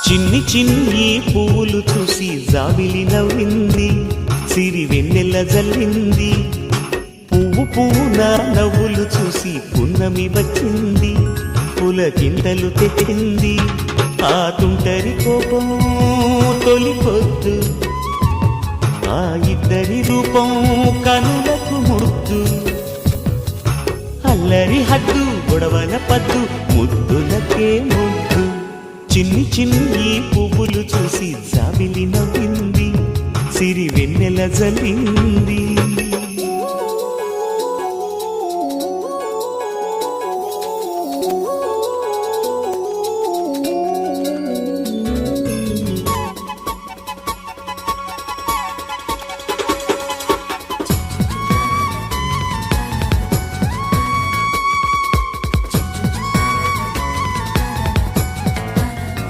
చిన్ని చిన్ని పువ్వులు చూసి జాబిలి నవ్వింది, సిరి వెన్నెల జల్లింది. పువ్వు పువ్వున నవ్వులు చూసి పున్నమి వచ్చింది, పులకింతలు తెచ్చింది. ఆ తుంటరి కోపం తొలి పొద్దు, ఆ ఇద్దరి రూపం కనులకు ముద్దు. అల్లరి హద్దు గొడవల పద్దు, ముద్దులకే ముద్దు. చిన్ని చిన్ని పువ్వులు చూసి జాబిలి నవ్వింది, సిరి వెన్నెల జల్లింది.